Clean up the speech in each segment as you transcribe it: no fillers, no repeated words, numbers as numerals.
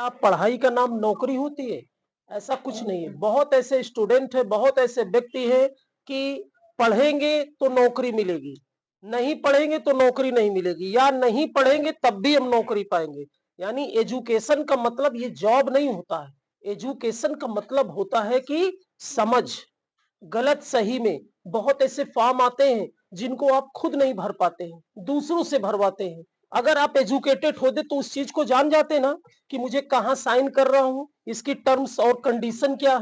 आप पढ़ाई का नाम नौकरी होती है? ऐसा कुछ नहीं है। बहुत ऐसे स्टूडेंट हैं, बहुत ऐसे व्यक्ति हैं कि पढ़ेंगे तो नौकरी मिलेगी, नहीं पढ़ेंगे तो नौकरी नहीं मिलेगी या नहीं पढ़ेंगे तब भी हम नौकरी पाएँगे। यानी एजुकेशन का मतलब ये जॉब नहीं होता है। एजुकेशन का मतलब होता है कि समझ, गलत सही में बहुत ऐसे फॉर्म आते हैं जिनको आप खुद नहीं भर पाते हैं, दूसरों से भरवाते हैं। अगर आप एजुकेटेड होते तो उस चीज को जान जाते ना कि मुझे कहाँ साइन कर रहा हूँ, इसकी टर्म्स और कंडीशन क्या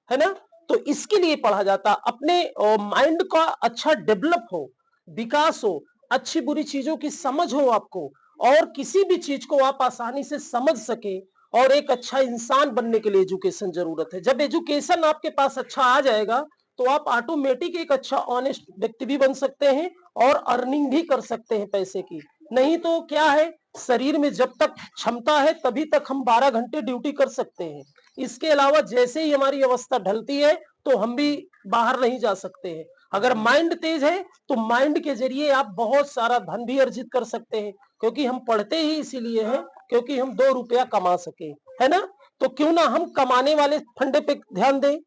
है ना? तो इसके लिए पढ़ा जाता। अपने माइंड का अच्छा डेवलप हो, विकास हो, अच्छी बुरी चीजों की समझ हो आपको, और किसी भी चीज को आप आसानी से समझ सके और एक अच्छा इंसान बनने के लिए एजुकेशन जरूरत है। जब एजुकेशन आपके पास अच्छा आ जाएगा तो आप ऑटोमेटिक एक अच्छा ऑनेस्ट व्यक्ति भी बन सकते हैं और अर्निंग भी कर सकते हैं पैसे की। नहीं तो क्या है, शरीर में जब तक क्षमता है तभी तक हम 12 घंटे ड्यूटी कर सकते हैं। इसके अलावा जैसे ही हमारी अवस्था ढलती है तो हम भी बाहर नहीं जा सकते हैं। अगर माइंड तेज है तो माइंड के जरिए आप बहुत सारा धन भी अर्जित कर सकते हैं, क्योंकि हम पढ़ते ही इसीलिए हैं क्योंकि हम 2 रुपया कमा सके, है ना? तो क्यों ना हम कमाने वाले फंडे पे ध्यान दें,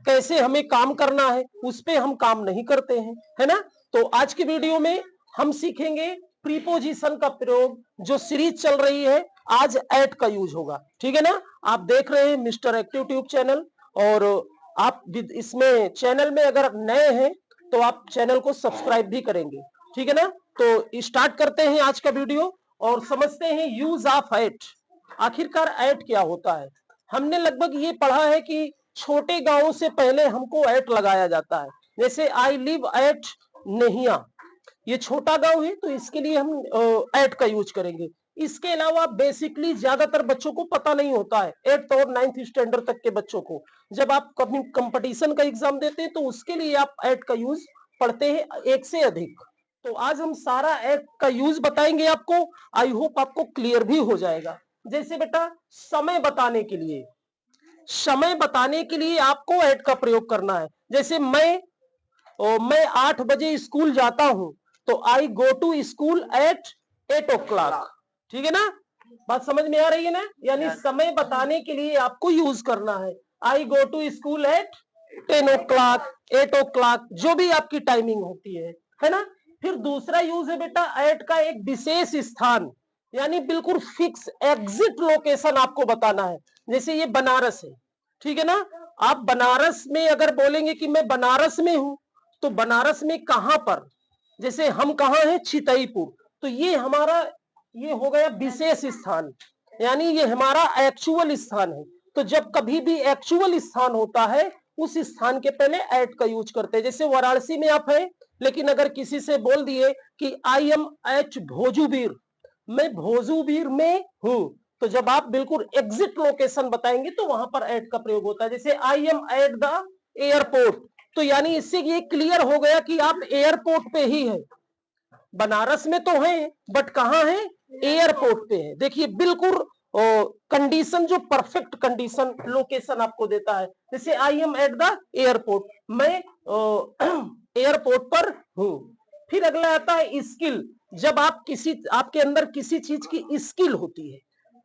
कैसे हमें काम करना है उस पे हम काम नहीं करते हैं, है ना? तो आज की वीडियो में हम सीखेंगे प्रीपोजिशन का प्रयोग। जो सीरीज चल रही है आज एट का यूज होगा, ठीक है ना? आप देख रहे हैं मिस्टर एक्टिव ट्यूब चैनल, और आप इसमें चैनल में अगर नए हैं तो आप चैनल को सब्सक्राइब भी करेंगे, ठीक है ना? तो स्टार्ट करते हैं आज का वीडियो और समझते हैं यूज ऑफ एट। आखिरकार एट क्या होता है? हमने लगभग ये पढ़ा है कि छोटे गांवों से पहले हमको एट लगाया जाता है। जैसे आई लिव एट नेहिया, ये छोटा गांव है तो इसके लिए हम एट का यूज करेंगे। इसके अलावा बेसिकली ज्यादातर बच्चों को पता नहीं होता है, 8th और 9th स्टैंडर्ड तक के बच्चों को जब आप कभी कंपटीशन का एग्जाम देते हैं तो उसके लिए आप एट का यूज पढ़ते हैं एक से अधिक। तो आज हम सारा एट का यूज बताएंगे आपको। आई होप आपको क्लियर भी हो जाएगा। जैसे बेटा समय बताने के लिए आपको एट का प्रयोग करना है। जैसे मैं 8 बजे स्कूल जाता हूं तो I go to school at 8 o'clock, ठीक है ना? बात समझ में आ रही है ना? यानी समय बताने के लिए आपको यूज करना है I go to school at 10 o'clock, 8 o'clock, जो भी आपकी टाइमिंग होती है ना? फिर दूसरा यूज है बेटा एट का एक विशेष स्थान, यानी बिल्कुल फिक्स एग्जिट लोकेशन आपको बताना है। जैसे ये बनारस है, ठीक है ना? आप बनारस में अगर बोलेंगे कि मैं बनारस में हूं तो बनारस में कहां पर, जैसे हम कहां हैं चितईपुर, तो ये हो गया विशेष स्थान, यानी ये हमारा एक्चुअल स्थान है। तो जब कभी भी एक्चुअल स्थान होता है उस स्थान के पहले एट का यूज करते हैं। जैसे वाराणसी में आप हैं लेकिन अगर किसी से बोल दिए कि आई एम एट भोजूबीर, मैं भोजूबीर में हूं, तो जब आप बिल्कुल एग्जिट लोकेशन बताएंगे तो वहां पर एट का प्रयोग होता है। जैसे I am at the airport, तो यानी इससे ये क्लियर हो गया कि आप एयरपोर्ट पे ही हैं। बनारस में तो है बट कहां है? एयरपोर्ट पे है। देखिए बिल्कुल कंडीशन, जो परफेक्ट कंडीशन लोकेशन आपको देता है। जैसे I am at the airport, मैं एयरपोर्ट पर हूं। फिर अगला आता है स्किल। जब आपके अंदर किसी चीज की स्किल होती है,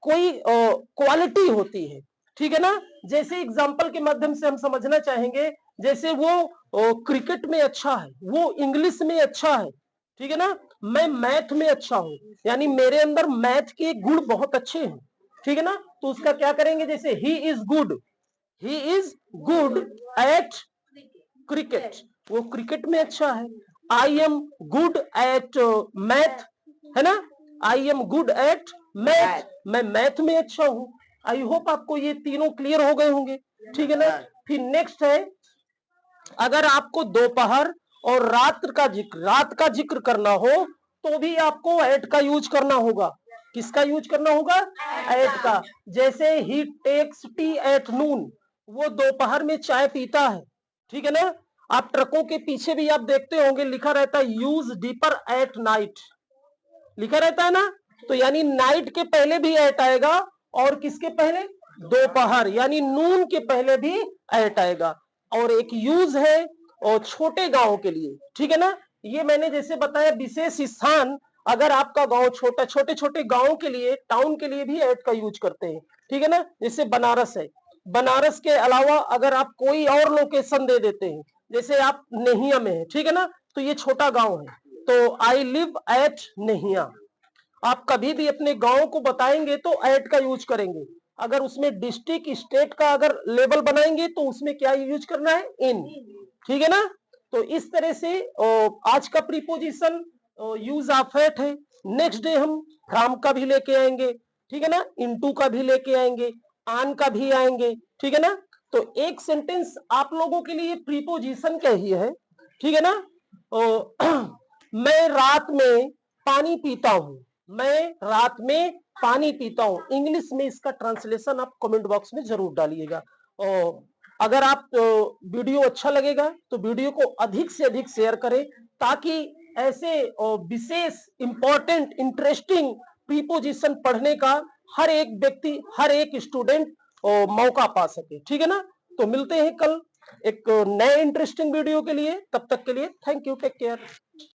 कोई क्वालिटी होती है, ठीक है ना? जैसे एग्जांपल के माध्यम से हम समझना चाहेंगे, जैसे वो क्रिकेट में अच्छा है, वो इंग्लिश में अच्छा है, ठीक है ना? मैं मैथ में अच्छा हूं, यानी मेरे अंदर मैथ के गुण बहुत अच्छे हैं, ठीक है ना? तो उसका क्या करेंगे? जैसे he is good at cricket, वो क्रिकेट में अच्छा है। I am good at math, है ना? I am good at math, मैं मैथ में अच्छा हूं। आई होप आपको ये तीनों क्लियर हो गए होंगे, ठीक है ना? फिर नेक्स्ट है, अगर आपको दोपहर और रात का जिक्र करना हो तो भी आपको एट का यूज करना होगा। किसका यूज करना होगा? एट का। जैसे ही टेक्स टी एट नून, वो दोपहर में चाय पीता है, ठीक है ना? आप ट्रकों के पीछे भी आप देखते होंगे लिखा रहता है यूज डीपर एट नाइट, लिखा रहता है ना? तो यानी नाइट के पहले भी एट आएगा और किसके पहले? दोपहर यानी नून के पहले भी एट आएगा। और एक यूज है और छोटे गांव के लिए, ठीक है ना? ये मैंने जैसे बताया विशेष स्थान, अगर आपका गांव छोटा, छोटे छोटे गांव के लिए, टाउन के लिए भी एट का यूज करते हैं। ठीक है ना, जैसे बनारस है, बनारस के अलावा अगर आप कोई और लोकेशन दे देते हैं, जैसे आप नेहिया में है, ठीक है ना, तो ये छोटा गांव है, तो आई लिव एट नेहिया। आप कभी भी अपने गांव को बताएंगे तो एट का यूज करेंगे। अगर उसमें डिस्ट्रिक्ट स्टेट का अगर लेवल बनाएंगे तो उसमें क्या यूज करना है, इन। ठीक है ना, तो इस तरह से आज का प्रीपोजिशन यूज ऑफ एट है। नेक्स्ट डे हम फ्रॉम का भी लेके आएंगे, ठीक है ना, इनटू का भी लेके आएंगे, आन का भी आएंगे, ठीक है ना। तो एक सेंटेंस आप लोगों के लिए प्रीपोजिशन का ही है, ठीक है ना। मैं रात में पानी पीता हूं, मैं रात में पानी पीता हूं, इंग्लिश में इसका ट्रांसलेशन आप कमेंट बॉक्स में जरूर डालिएगा। और अगर आप वीडियो अच्छा लगेगा तो वीडियो को अधिक से अधिक शेयर करें, ताकि ऐसे विशेष इंपॉर्टेंट इंटरेस्टिंग प्रीपोजिशन पढ़ने का हर एक व्यक्ति, हर एक स्टूडेंट मौका पा सके, ठीक है ना। तो मिलते हैं कल एक नए इंटरेस्टिंग वीडियो के लिए, तब तक के लिए थैंक यू, टेक केयर।